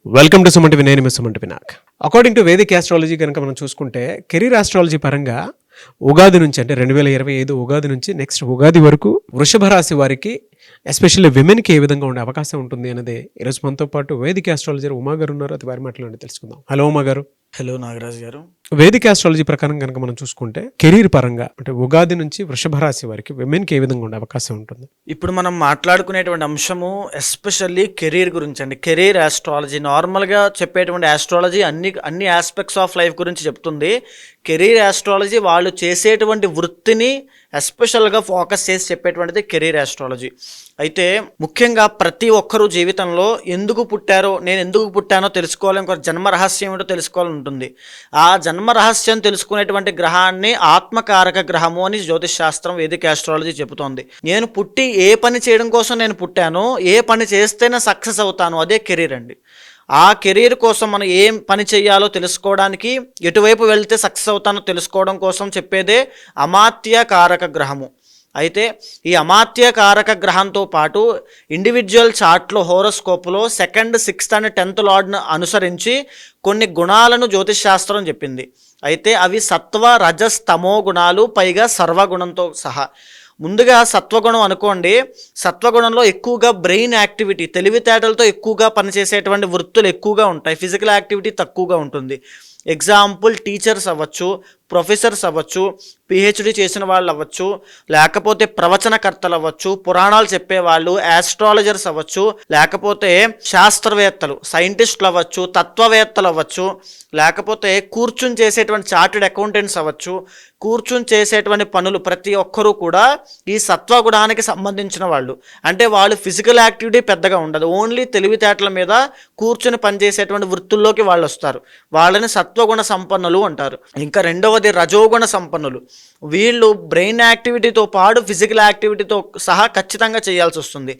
Welcome to Sumanti Vinay, నేను Sumanti Vinayak. According to Vedic astrology కనుక మనం చూసుకుంటే కెరీర్ ఆస్ట్రాలజీ పరంగా ఉగాది నుంచి అంటే 2025 ఉగాది నుంచి నెక్స్ట్ ఉగాది వరకు వృషభ రాశి వారికి ఎస్పెషల్లీ విమెన్కి ఏ విధంగా ఉండే అవకాశం ఉంటుంది అనేది ఈరోజు మనతో పాటు వేదిక్ ఆస్ట్రాలజర్ ఉమా గారు ఉన్నారు. అది వారి మాటలోనే తెలుసుకుందాం. హలో ఉమా గారు. హలో నాగరాజ్ గారు. వేదిక్ ఆస్ట్రాలజీ ప్రకారం కనుక మనం చూసుకుంటే కెరీర్ పరంగా అంటే ఉగాది నుంచి వృషభ రాశి వారికి విమెన్కి ఏ విధంగా ఉండే అవకాశం ఉంటుంది? ఇప్పుడు మనం మాట్లాడుకునేటువంటి అంశము ఎస్పెషల్లీ కెరీర్ గురించి అండి. కెరీర్ ఆస్ట్రాలజీ నార్మల్గా చెప్పేటువంటి ఆస్ట్రాలజీ అన్ని ఆస్పెక్ట్స్ ఆఫ్ లైఫ్ గురించి చెప్తుంది. కెరీర్ ఆస్ట్రాలజీ వాళ్ళు చేసేటువంటి వృత్తిని ఎస్పెషల్గా ఫోకస్ చేసి చెప్పేటువంటిది కెరీర్ ఆస్ట్రాలజీ. అయితే ముఖ్యంగా ప్రతి ఒక్కరూ జీవితంలో ఎందుకు పుట్టారో, నేను ఎందుకు పుట్టానో తెలుసుకోవాలని, ఒక జన్మ రహస్యం ఏంటో తెలుసుకోవాలని ఉంటుంది. ఆ జన్మ రహస్యం తెలుసుకునేటువంటి గ్రహాన్ని ఆత్మకారక గ్రహము అని జ్యోతిష్ శాస్త్రం వేదిక ఆస్ట్రాలజీ చెబుతోంది. నేను పుట్టి ఏ పని చేయడం కోసం నేను పుట్టానో, ఏ పని చేస్తేనే సక్సెస్ అవుతాను, అదే కెరీర్ అండి. ఆ కెరీర్ కోసం మనం ఏం పని చేయాలో తెలుసుకోవడానికి, ఎటువైపు వెళ్తే సక్సెస్ అవుతానో తెలుసుకోవడం కోసం చెప్పేదే అమాత్య కారక గ్రహము. అయితే ఈ అమాత్య కారక గ్రహంతో పాటు ఇండివిజువల్ చార్ట్లో హోరోస్కోప్లో 2nd, 6th అండ్ 10th లార్డ్ను అనుసరించి కొన్ని గుణాలను జ్యోతిష్ శాస్త్రం చెప్పింది. అయితే అవి సత్వ, రజస్, తమో గుణాలు, పైగా సర్వగుణంతో సహా. ముందుగా సత్వగుణం అనుకోండి. సత్వగుణంలో ఎక్కువగా బ్రెయిన్ యాక్టివిటీ, తెలివితేటలతో ఎక్కువగా పనిచేసేటువంటి వృత్తులు ఎక్కువగా ఉంటాయి. ఫిజికల్ యాక్టివిటీ తక్కువగా ఉంటుంది. ఎగ్జాంపుల్ టీచర్స్ అవ్వచ్చు, ప్రొఫెసర్స్ అవ్వచ్చు, పిహెచ్డి చేసిన వాళ్ళు అవ్వచ్చు, లేకపోతే ప్రవచనకర్తలు అవ్వచ్చు, పురాణాలు చెప్పేవాళ్ళు, ఆస్ట్రాలజర్స్ అవ్వచ్చు, లేకపోతే శాస్త్రవేత్తలు, సైంటిస్టులు అవ్వచ్చు, తత్వవేత్తలు అవ్వచ్చు, లేకపోతే కూర్చుని చేసేటువంటి చార్టెడ్ అకౌంటెంట్స్ అవ్వచ్చు. కూర్చుని చేసేటువంటి పనులు ప్రతి ఒక్కరూ కూడా ఈ సత్వగుణానికి సంబంధించిన వాళ్ళు. అంటే వాళ్ళు ఫిజికల్ యాక్టివిటీ పెద్దగా ఉండదు, ఓన్లీ తెలివితేటల మీద కూర్చుని పనిచేసేటువంటి వృత్తుల్లోకి వాళ్ళు వస్తారు. వాళ్ళని సత్వగుణ సంపన్నులు అంటారు. ఇంకా రెండవది రజోగుణ సంపన్నులు. వీళ్ళు బ్రెయిన్ యాక్టివిటీతో పాటు ఫిజికల్ యాక్టివిటీతో సహా ఖచ్చితంగా చేయాల్సి వస్తుంది.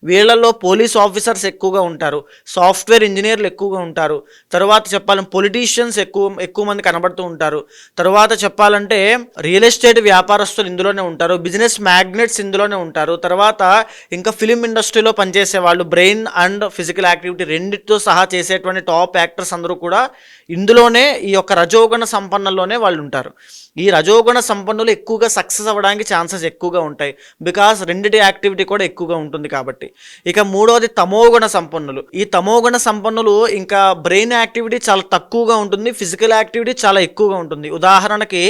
వీళ్ళల్లో పోలీస్ ఆఫీసర్స్ ఎక్కువగా ఉంటారు, సాఫ్ట్వేర్ ఇంజనీర్లు ఎక్కువగా ఉంటారు, తర్వాత చెప్పాలంటే పొలిటీషియన్స్ ఎక్కువ మంది కనబడుతూ ఉంటారు. తర్వాత చెప్పాలంటే రియల్ ఎస్టేట్ వ్యాపారస్తులు ఇందులోనే ఉంటారు, బిజినెస్ మ్యాగ్నెట్స్ ఇందులోనే ఉంటారు. తర్వాత ఇంకా ఫిలిం ఇండస్ట్రీలో పనిచేసే వాళ్ళు, బ్రెయిన్ అండ్ ఫిజికల్ యాక్టివిటీ రెండింటితో సహా చేసేటువంటి టాప్ యాక్టర్స్ అందరూ కూడా ఇందులోనే, ఈ యొక్క రజోగుణ సంపన్నుల్లోనే వాళ్ళు ఉంటారు. ఈ రజోగుణ సంపన్నులు ఎక్కువగా సక్సెస్ అవ్వడానికి ఛాన్సెస్ ఎక్కువగా ఉంటాయి, బికాస్ రెండిటి యాక్టివిటీ కూడా ఎక్కువగా ఉంటుంది కాబట్టి. ఇక మూడవది తమోగుణ సంపన్నులు. ఈ తమోగుణ సంపన్నులు ఇంకా బ్రెయిన్ యాక్టివిటీ చాలా తక్కువగా ఉంటుంది, ఫిజికల్ యాక్టివిటీ చాలా ఎక్కువగా ఉంటుంది. ఉదాహరణకి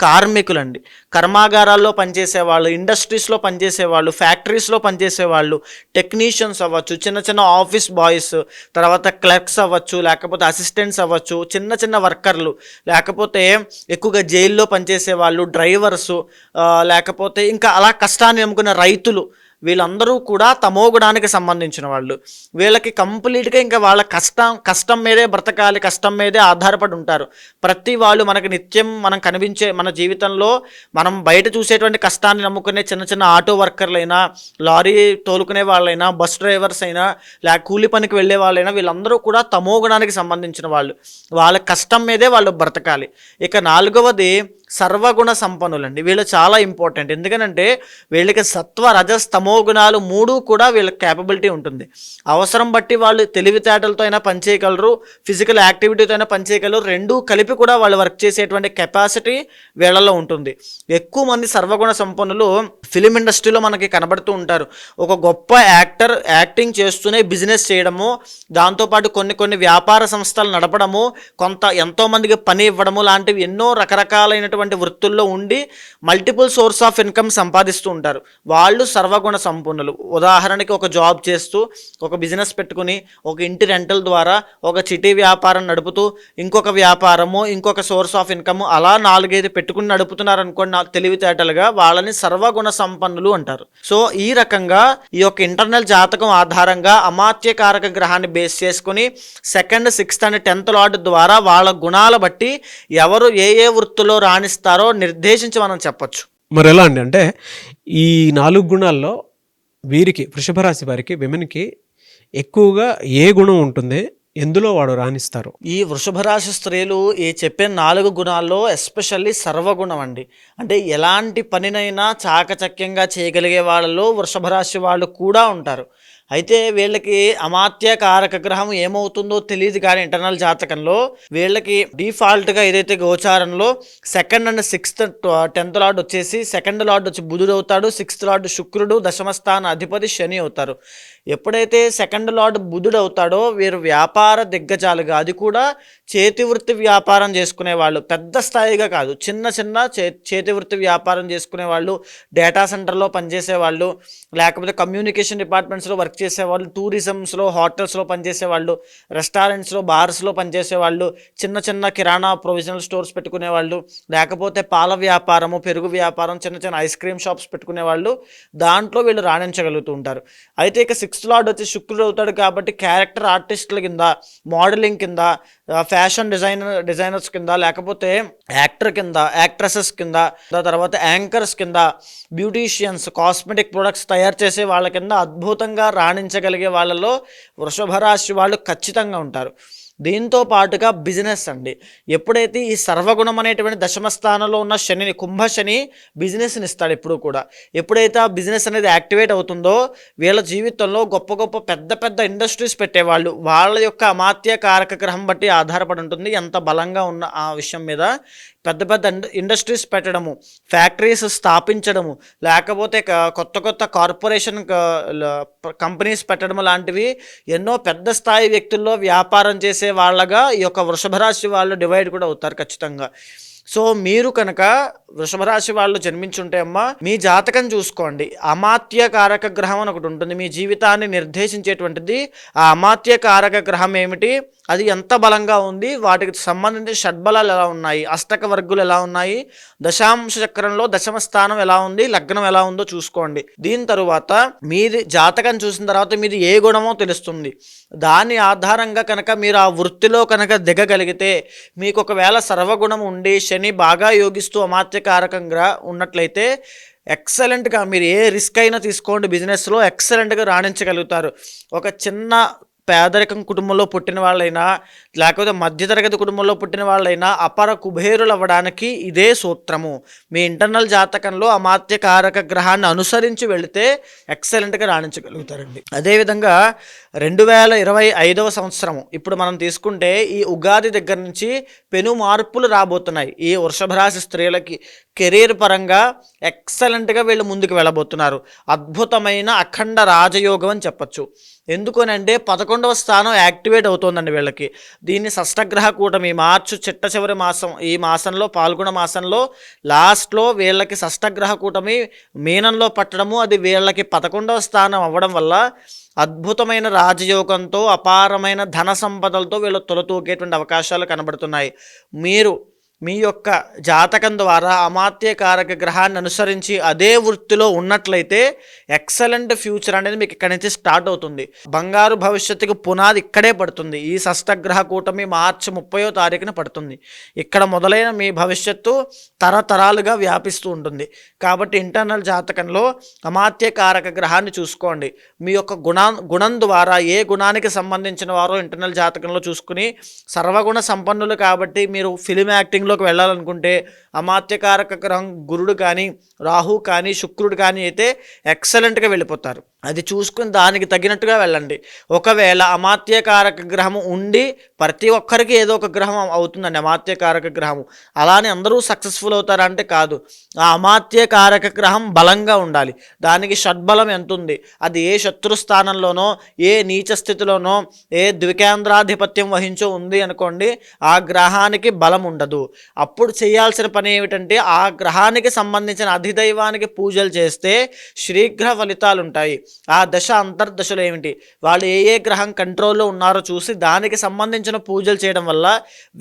కార్మికులండి, కర్మాగారాల్లో పనిచేసేవాళ్ళు, ఇండస్ట్రీస్లో పనిచేసేవాళ్ళు, ఫ్యాక్టరీస్లో పనిచేసేవాళ్ళు, టెక్నీషియన్స్ అవ్వచ్చు, చిన్న చిన్న ఆఫీస్ బాయ్స్, తర్వాత క్లర్క్స్ అవ్వచ్చు, లేకపోతే అసిస్టెంట్స్ అవ్వచ్చు, చిన్న చిన్న వర్కర్లు, లేకపోతే ఎక్కువగా జైల్లో పనిచేసే వాళ్ళు, డ్రైవర్సు, లేకపోతే ఇంకా అలా కష్టాన్ని నమ్ముకున్న రైతులు, వీళ్ళందరూ కూడా తమోగుణానికి సంబంధించిన వాళ్ళు. వీళ్ళకి కంప్లీట్గా ఇంకా వాళ్ళ కష్టం మీదే బ్రతకాలి, కష్టం మీదే ఆధారపడి ఉంటారు. ప్రతి వాళ్ళు మనకి నిత్యం మనం కనిపించే మన జీవితంలో మనం బయట చూసేటువంటి కష్టాన్ని నమ్ముకునే చిన్న చిన్న ఆటో వర్కర్లైనా, లారీ తోలుకునే వాళ్ళైనా, బస్ డ్రైవర్స్ అయినా, లేక కూలి పనికి వెళ్ళే వాళ్ళైనా, వీళ్ళందరూ కూడా తమోగుణానికి సంబంధించిన వాళ్ళు. వాళ్ళ కష్టం మీదే వాళ్ళు బ్రతకాలి. ఇక నాలుగవది సర్వగుణ సంపన్నులండి. వీళ్ళు చాలా ఇంపార్టెంట్. ఎందుకనంటే వీళ్ళకి సత్వ, రజస్, తమో గుణాలు మూడు కూడా వీళ్ళకి క్యాపబిలిటీ ఉంటుంది. అవసరం బట్టి వాళ్ళు తెలివితేటలతో అయినా పనిచేయగలరు, ఫిజికల్ యాక్టివిటీతో అయినా పనిచేయగలరు. రెండూ కలిపి కూడా వాళ్ళు వర్క్ చేసేటువంటి కెపాసిటీ వీళ్ళలో ఉంటుంది. ఎక్కువ మంది సర్వగుణ సంపన్నులు ఫిలిం ఇండస్ట్రీలో మనకి కనబడుతూ ఉంటారు. ఒక గొప్ప యాక్టర్ యాక్టింగ్ చేస్తూనే బిజినెస్ చేయడము, దాంతోపాటు కొన్ని వ్యాపార సంస్థలు నడపడము, ఎంతోమందికి పని ఇవ్వడము లాంటివి ఎన్నో రకరకాలైనటువంటి వృత్తుల్లో ఉండి మల్టిపుల్ సోర్స్ ఆఫ్ ఇన్కమ్ సంపాదిస్తూ ఉంటారు. వాళ్ళు సర్వగుణ సంపన్నులు. ఉదాహరణకి ఒక జాబ్ చేస్తూ, ఒక బిజినెస్ పెట్టుకుని, ఒక ఇంటి రెంటల్ ద్వారా ఒక చిటీ వ్యాపారం నడుపుతూ, ఇంకొక వ్యాపారము, ఇంకొక సోర్స్ ఆఫ్ ఇన్కమ్, అలా 4-5 పెట్టుకుని నడుపుతున్నారు అనుకోండి తెలివితేటలుగా, వాళ్ళని సర్వగుణ సంపన్నులు అంటారు. సో ఈ రకంగా ఈ యొక్క ఇంటర్నల్ జాతకం ఆధారంగా అమాత్యకారక గ్రహాన్ని బేస్ చేసుకుని 2nd, 6th and 10th lord ద్వారా వాళ్ళ గుణాల బట్టి ఎవరు ఏ వృత్తిలో రాణిస్తారో నిర్దేశించి మనం చెప్పొచ్చు. మరి ఎలా అండి అంటే ఈ 4 గుణాల్లో వీరికి వృషభ రాశి వారికి విమెన్కి ఎక్కువగా ఏ గుణం ఉంటుంది, ఎందులో వాడు రాణిస్తారు? ఈ వృషభ రాశి స్త్రీలు ఈ చెప్పిన 4 గుణాల్లో ఎస్పెషల్లీ సర్వగుణం అండి. అంటే ఎలాంటి పనినైనా చాకచక్యంగా చేయగలిగే వాళ్ళలో వృషభ రాశి వాళ్ళు కూడా ఉంటారు. అయితే వీళ్ళకి అమాత్య కారక గ్రహం ఏమవుతుందో తెలియదు, కానీ ఇంటర్నల్ జాతకంలో వీళ్ళకి డిఫాల్ట్గా ఏదైతే గోచారంలో 2nd and 6th 10th lord వచ్చేసి 2nd లార్డ్ వచ్చి బుధుడు అవుతాడు, 6th లార్డ్ శుక్రుడు, దశమ స్థాన అధిపతి శని అవుతారు. ఎప్పుడైతే 2nd లార్డ్ బుధుడు అవుతాడో వీరు వ్యాపార దిగ్గజాలుగా, అది కూడా చేతి వృత్తి వ్యాపారం చేసుకునే వాళ్ళు, పెద్ద స్థాయిగా కాదు, చిన్న చిన్న చేతి వృత్తి వ్యాపారం చేసుకునే వాళ్ళు, డేటా సెంటర్లో పనిచేసే వాళ్ళు, లేకపోతే కమ్యూనికేషన్ డిపార్ట్మెంట్స్లో వర్క్ చేసేవాళ్ళు, టూరిజమ్స్లో హోటల్స్లో పనిచేసేవాళ్ళు, రెస్టారెంట్స్లో బార్స్లో పనిచేసేవాళ్ళు, చిన్న చిన్న కిరాణా ప్రొవిజనల్ స్టోర్స్ పెట్టుకునే వాళ్ళు, లేకపోతే పాల వ్యాపారము, పెరుగు వ్యాపారం, చిన్న చిన్న ఐస్ క్రీమ్ షాప్స్ పెట్టుకునే వాళ్ళు, దాంట్లో వీళ్ళు రాణించగలుగుతూ ఉంటారు. అయితే ఇక 6th లార్డ్ వచ్చి శుక్రుడు అవుతాడు కాబట్టి క్యారెక్టర్ ఆర్టిస్టుల కింద, మోడలింగ్ కింద, ఫ్యాషన్ డిజైనర్స్ కింద, లేకపోతే యాక్టర్ కింద, యాక్ట్రెసెస్ కింద, తర్వాత యాంకర్స్ కింద, బ్యూటీషియన్స్, కాస్మెటిక్ ప్రొడక్ట్స్ తయారు చేసే వాళ్ళ కింద అద్భుతంగా రాణించగలిగే వాళ్ళలో వృషభ రాశి వాళ్ళు ఖచ్చితంగా ఉంటారు. దీంతో పాటుగా బిజినెస్ అండి. ఎప్పుడైతే ఈ సర్వగుణం అనేటువంటి దశమ స్థానంలో ఉన్న శనిని, కుంభ శని బిజినెస్ని ఇస్తాడు ఎప్పుడు కూడా. ఎప్పుడైతే ఆ బిజినెస్ అనేది యాక్టివేట్ అవుతుందో వీళ్ళ జీవితంలో గొప్ప గొప్ప పెద్ద పెద్ద ఇండస్ట్రీస్ పెట్టేవాళ్ళు, వాళ్ళ యొక్క అమాత్య కారక గ్రహం బట్టి ఆధారపడి ఉంటుంది ఎంత బలంగా ఉన్న ఆ విషయం మీద. పెద్ద పెద్ద ఇండస్ట్రీస్ పెట్టడము, ఫ్యాక్టరీస్ స్థాపించడము, లేకపోతే కొత్త కొత్త కార్పొరేషన్ కంపెనీస్ పెట్టడం లాంటివి ఎన్నో పెద్ద స్థాయి వ్యక్తుల్లో వ్యాపారం చేసే వాళ్ళగా ఈ యొక్క వృషభ రాశి వాళ్ళు డివైడ్ కూడా అవుతారు ఖచ్చితంగా. సో మీరు కనుక వృషభ రాశి వాళ్ళు జన్మించుంటే అమ్మ, మీ జాతకం చూసుకోండి. అమాత్య కారక గ్రహం అని ఒకటి ఉంటుంది, మీ జీవితాన్ని నిర్దేశించేటువంటిది. ఆ అమాత్య కారక గ్రహం ఏమిటి, అది ఎంత బలంగా ఉంది, వాటికి సంబంధించిన షడ్బలాలు ఎలా ఉన్నాయి, అష్టక వర్గులు ఎలా ఉన్నాయి, దశాంశ చక్రంలో దశమ స్థానం ఎలా ఉంది, లగ్నం ఎలా ఉందో చూసుకోండి. దీని తరువాత మీది జాతకం చూసిన తర్వాత మీది ఏ గుణమో తెలుస్తుంది. దాని ఆధారంగా కనుక మీరు ఆ వృత్తిలో కనుక దిగగలిగితే, మీకు ఒకవేళ సర్వగుణం ఉండి శని బాగా యోగిస్తూ అమాత్యకారకంగా ఉన్నట్లయితే ఎక్సలెంట్గా మీరు ఏ రిస్క్ అయినా తీసుకోండి, బిజినెస్లో ఎక్సలెంట్గా రాణించగలుగుతారు. ఒక చిన్న పేదరికం కుటుంబంలో పుట్టిన వాళ్ళైనా, లేకపోతే మధ్యతరగతి కుటుంబంలో పుట్టిన వాళ్ళైనా అపర కుబేరులు అవ్వడానికి ఇదే సూత్రము. మీ ఇంటర్నల్ జాతకంలో అమాత్య కారక గ్రహాన్ని అనుసరించి వెళితే ఎక్సలెంట్గా రాణించగలుగుతారండి. అదేవిధంగా 2025వ సంవత్సరము ఇప్పుడు మనం తీసుకుంటే ఈ ఉగాది దగ్గర నుంచి పెను మార్పులు రాబోతున్నాయి. ఈ వృషభ రాశి స్త్రీలకి కెరీర్ పరంగా ఎక్సలెంట్గా వీళ్ళు ముందుకు వెళ్ళబోతున్నారు. అద్భుతమైన అఖండ రాజయోగం అని చెప్పచ్చు. ఎందుకనంటే 11వ స్థానం యాక్టివేట్ అవుతోందండి వీళ్ళకి. దీన్ని షష్టగ్రహ కూటమి మార్చి చిట్ట చివరి మాసం, ఈ మాసంలో పాల్గొన మాసంలో లాస్ట్లో వీళ్ళకి షష్టగ్రహ కూటమి మీనంలో పట్టడము, అది వీళ్ళకి 11వ స్థానం అవ్వడం వల్ల అద్భుతమైన రాజయోగంతో అపారమైన ధన సంపదలతో వీళ్ళు తొలతూగేటువంటి అవకాశాలు కనబడుతున్నాయి. మీరు మీ యొక్క జాతకం ద్వారా అమాత్య కారక గ్రహాన్ని అనుసరించి అదే వృత్తిలో ఉన్నట్లయితే ఎక్సలెంట్ ఫ్యూచర్ అనేది మీకు ఇక్కడి నుంచి స్టార్ట్ అవుతుంది. బంగారు భవిష్యత్తుకి పునాది ఇక్కడే పడుతుంది. ఈ షష్టగ్రహ కూటమి మార్చి 30వ తారీఖున పడుతుంది. ఇక్కడ మొదలైన మీ భవిష్యత్తు తరతరాలుగా వ్యాపిస్తూ ఉంటుంది. కాబట్టి ఇంటర్నల్ జాతకంలో అమాత్య కారక గ్రహాన్ని చూసుకోండి. మీ యొక్క గుణం ద్వారా ఏ గుణానికి సంబంధించిన వారో ఇంటర్నల్ జాతకంలో చూసుకుని, సర్వగుణ సంపన్నులు కాబట్టి మీరు ఫిలిం యాక్టింగ్ లోకి వెళ్ళాలనుకుంటే అమాత్యకారక గ్రహం గురుడు కానీ, రాహు కానీ, శుక్రుడు కానీ అయితే ఎక్సలెంట్గా వెళ్ళిపోతారు. అది చూసుకుని దానికి తగినట్టుగా వెళ్ళండి. ఒకవేళ అమాత్యకారక గ్రహం ఉండి ప్రతి ఒక్కరికి ఏదో ఒక గ్రహం అవుతుందండి అమాత్యకారక గ్రహం, అలానే అందరూ సక్సెస్ఫుల్ అవుతారంటే కాదు. ఆ అమాత్యకారక గ్రహం బలంగా ఉండాలి. దానికి షడ్బలం ఎంత ఉంది, అది ఏ శత్రు స్థానంలోనో, ఏ నీచ స్థితిలోనో, ఏ ద్వికేంద్రాధిపత్యం వహించో ఉంది అనుకోండి, ఆ గ్రహానికి బలం ఉండదు. అప్పుడు చేయాల్సిన పని ఏమిటంటే ఆ గ్రహానికి సంబంధించిన అధిదైవానికి పూజలు చేస్తే శీఘ్ర ఫలితాలు ఉంటాయి. ఆ దశ అంతర్దశలు ఏమిటి, వాళ్ళు ఏ గ్రహం కంట్రోల్లో ఉన్నారో చూసి దానికి సంబంధించిన పూజలు చేయడం వల్ల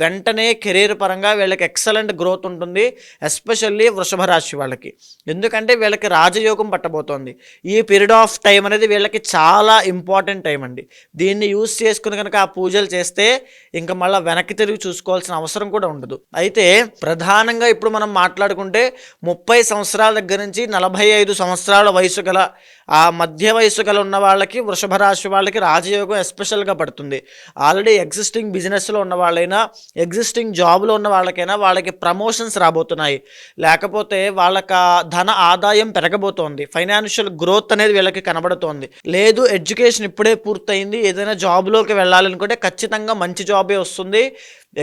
వెంటనే కెరీర్ పరంగా వీళ్ళకి ఎక్సలెంట్ గ్రోత్ ఉంటుంది. ఎస్పెషల్లీ వృషభ రాశి వాళ్ళకి, ఎందుకంటే వీళ్ళకి రాజయోగం పట్టబోతోంది. ఈ పీరియడ్ ఆఫ్ టైం అనేది వీళ్ళకి చాలా ఇంపార్టెంట్ టైం అండి. దీన్ని యూజ్ చేసుకుని కనుక ఆ పూజలు చేస్తే ఇంకా మళ్ళీ వెనక్కి తిరిగి చూసుకోవాల్సిన అవసరం కూడా ఉండదు. అయితే ప్రధానంగా ఇప్పుడు మనం మాట్లాడుకుంటే 30 సంవత్సరాల దగ్గర నుంచి 45 సంవత్సరాల వయసు గల ఆ మధ్య మధ్య వయస్సు గల ఉన్న వాళ్ళకి, వృషభ రాశి వాళ్ళకి రాజయోగం ఎస్పెషల్గా పడుతుంది. ఆల్రెడీ ఎగ్జిస్టింగ్ బిజినెస్లో ఉన్న వాళ్ళైనా, ఎగ్జిస్టింగ్ జాబ్లో ఉన్న వాళ్ళకైనా వాళ్ళకి ప్రమోషన్స్ రాబోతున్నాయి. లేకపోతే వాళ్ళకి ధన ఆదాయం పెరగబోతోంది. ఫైనాన్షియల్ గ్రోత్ అనేది వీళ్ళకి కనబడుతోంది. లేదు ఎడ్యుకేషన్ ఇప్పుడే పూర్తయింది, ఏదైనా జాబ్లోకి వెళ్ళాలనుకుంటే ఖచ్చితంగా మంచి జాబే వస్తుంది.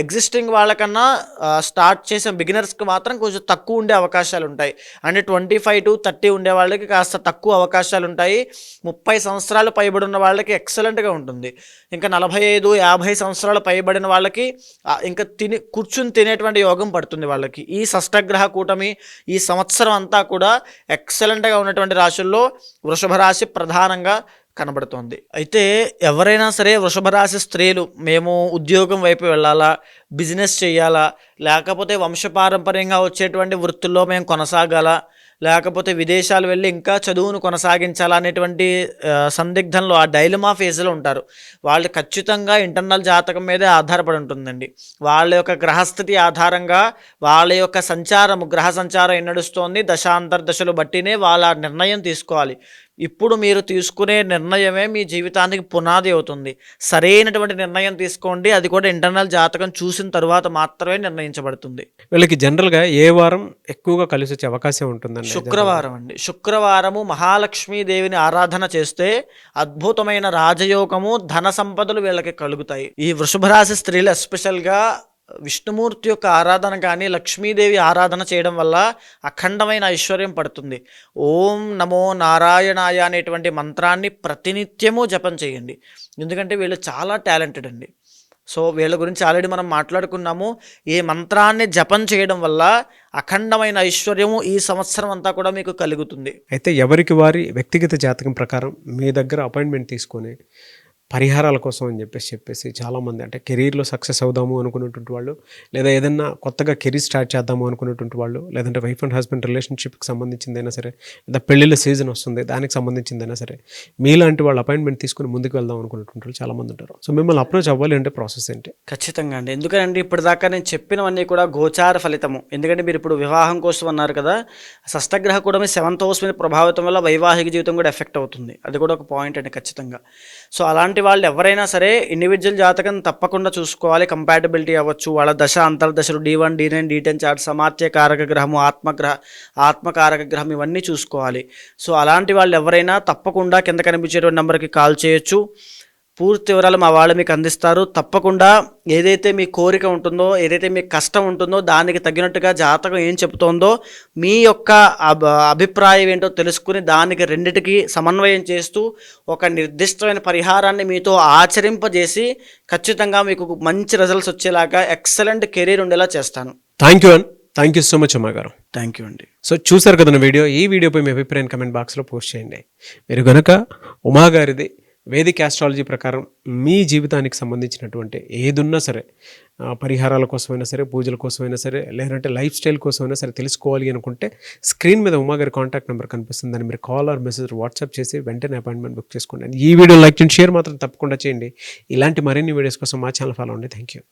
ఎగ్జిస్టింగ్ వాళ్ళకన్నా స్టార్ట్ చేసిన బిగినర్స్కి మాత్రం కొంచెం తక్కువ ఉండే అవకాశాలు ఉంటాయి. అంటే 25 to 30 ఉండే వాళ్ళకి కాస్త తక్కువ అవకాశాలు ఉంటాయి. 30 సంవత్సరాలు పైబడి ఉన్న వాళ్ళకి ఎక్సలెంట్గా ఉంటుంది. ఇంకా 45, 50 సంవత్సరాలు పైబడిన వాళ్ళకి ఇంకా కూర్చుని తినేటువంటి యోగం పడుతుంది వాళ్ళకి. ఈ షష్టగ్రహ కూటమి ఈ సంవత్సరం అంతా కూడా ఎక్సలెంట్గా ఉన్నటువంటి రాశుల్లో వృషభ రాశి ప్రధానంగా కనబడుతోంది. అయితే ఎవరైనా సరే వృషభ రాశి స్త్రీలు మేము ఉద్యోగం వైపు వెళ్ళాలా, బిజినెస్ చేయాలా, లేకపోతే వంశపారంపర్యంగా వచ్చేటువంటి వృత్తుల్లో మేము కొనసాగాలా, లేకపోతే విదేశాలు వెళ్ళి ఇంకా చదువును కొనసాగించాలా అనేటువంటి సందిగ్ధంలో, ఆ డైలమా ఫేజ్లో ఉంటారు. వాళ్ళు ఖచ్చితంగా ఇంటర్నల్ జాతకం మీదే ఆధారపడి ఉంటుందండి. వాళ్ళ యొక్క గ్రహస్థితి ఆధారంగా వాళ్ళ యొక్క సంచారం, గ్రహ సంచారం ఎన్ని నడుస్తోంది, దశాంతర్దశలు బట్టినే వాళ్ళ నిర్ణయం తీసుకోవాలి. ఇప్పుడు మీరు తీసుకునే నిర్ణయమే మీ జీవితానికి పునాది అవుతుంది. సరైనటువంటి నిర్ణయం తీసుకోండి, అది కూడా ఇంటర్నల్ జాతకం చూసిన తర్వాత మాత్రమే నిర్ణయించబడుతుంది. వీళ్ళకి జనరల్గా ఏ వారం ఎక్కువగా కలిసి వచ్చే అవకాశం ఉంటుందండి? శుక్రవారం అండి. శుక్రవారము మహాలక్ష్మీదేవిని ఆరాధన చేస్తే అద్భుతమైన రాజయోగము, ధన సంపదలు వీళ్ళకి కలుగుతాయి. ఈ వృషభ రాశి స్త్రీలు ఎస్పెషల్గా విష్ణుమూర్తి యొక్క ఆరాధన కానీ, లక్ష్మీదేవి ఆరాధన చేయడం వల్ల అఖండమైన ఐశ్వర్యం పడుతుంది. ఓం నమో నారాయణాయ అనేటువంటి మంత్రాన్ని ప్రతినిత్యము జపం చేయండి. ఎందుకంటే వీళ్ళు చాలా టాలెంటెడ్ అండి. సో వీళ్ళ గురించి ఆల్రెడీ మనం మాట్లాడుకున్నాము. ఈ మంత్రాన్ని జపం చేయడం వల్ల అఖండమైన ఐశ్వర్యము ఈ సంవత్సరం అంతా కూడా మీకు కలుగుతుంది. అయితే ఎవరికి వారి వ్యక్తిగత జాతకం ప్రకారం మీ దగ్గర అపాయింట్మెంట్ తీసుకొని పరిహారాల కోసం అని చెప్పేసి చాలామంది, అంటే కెరీర్లో సక్సెస్ అవుదాము అనుకున్నటువంటి వాళ్ళు, లేదా ఏదన్నా కొత్తగా కెరీర్ స్టార్ట్ చేద్దాము అనుకున్నటువంటి వాళ్ళు, లేదంటే వైఫ్ అండ్ హస్బెండ్ రిలేషన్షిప్కి సంబంధించిందైనా సరే, లేదా పెళ్ళిళ్ళ సీజన్ వస్తుంది దానికి సంబంధించిందైనా సరే, మీలాంటి వాళ్ళు అపాయింట్మెంట్ తీసుకుని ముందుకు వెళ్దాం అనుకున్నటువంటి వాళ్ళు చాలామంది ఉంటారు. సో మిమ్మల్ని అప్రోచ్ అవ్వాలి అంటే ప్రాసెస్ ఏంటి? ఖచ్చితంగా అండి. ఎందుకంటే ఇప్పటిదాకా నేను చెప్పినవన్నీ కూడా గోచార ఫలితము. ఎందుకంటే మీరు ఇప్పుడు వివాహం కోసం అన్నారు కదా, షష్టగ్రహ కూడా మీ 7th హౌస్ మీద ప్రభావితం వల్ల వైవాహిక జీవితం కూడా ఎఫెక్ట్ అవుతుంది. అది కూడా ఒక పాయింట్ అండి ఖచ్చితంగా. సో అలాంటి వాళ్ళు ఎవరైనా సరే ఇండివిజువల్ జాతకం తప్పకుండా చూసుకోవాలి. కంపాటబిలిటీ అవ్వచ్చు, వాళ్ళ దశ అంతర్దశలు D1, D9, D10 చార్ట్, సమాత్య కారక గ్రహము, ఆత్మకారక గ్రహం, ఇవన్నీ చూసుకోవాలి. సో అలాంటి వాళ్ళు ఎవరైనా తప్పకుండా కింద కనిపించేటువంటి నెంబర్కి కాల్ చేయొచ్చు. పూర్తి వివరాలు మా వాళ్ళు మీకు అందిస్తారు. తప్పకుండా ఏదైతే మీ కోరిక ఉంటుందో, ఏదైతే మీ కష్టం ఉంటుందో దానికి తగినట్టుగా జాతకం ఏం చెబుతోందో, మీ యొక్క అభిప్రాయం ఏంటో తెలుసుకుని దానికి రెండిటికి సమన్వయం చేస్తూ ఒక నిర్దిష్టమైన పరిహారాన్ని మీతో ఆచరింపజేసి ఖచ్చితంగా మీకు మంచి రిజల్ట్స్ వచ్చేలాగా ఎక్సలెంట్ కెరీర్ ఉండేలా చేస్తాను. థ్యాంక్ యూ సో మచ్ అమ్మ గారు. థ్యాంక్ యూ అండి. సో చూసారు కదా వీడియో. ఈ వీడియోపై మీ అభిప్రాయం కమెంట్ బాక్స్లో పోస్ట్ చేయండి. మీరు కనుక ఉమా గారిది వేదిక్ ఆస్ట్రాలజీ ప్రకారం మీ జీవితానికి సంబంధించినటువంటి ఏదున్నా సరే, పరిహారాల కోసమైనా సరే, పూజల కోసమైనా సరే, లేదంటే లైఫ్ స్టైల్ కోసమైనా సరే తెలుసుకోవాలి అనుకుంటే స్క్రీన్ మీద ఉమా గారి కాంటాక్ట్ నెంబర్ కనిపిస్తుంది. దాన్ని మీరు కాల్ ఆర్ మెసేజ్ వాట్సాప్ చేసి వెంటనే అపాయింట్మెంట్ బుక్ చేసుకోండి. ఈ వీడియో లైక్ చేయండి, షేర్ మాత్రం తప్పకుండా చేయండి. ఇలాంటి మరిన్ని వీడియోస్ కోసం మా ఛానల్ ఫాలో అవ్వండి. Thank you.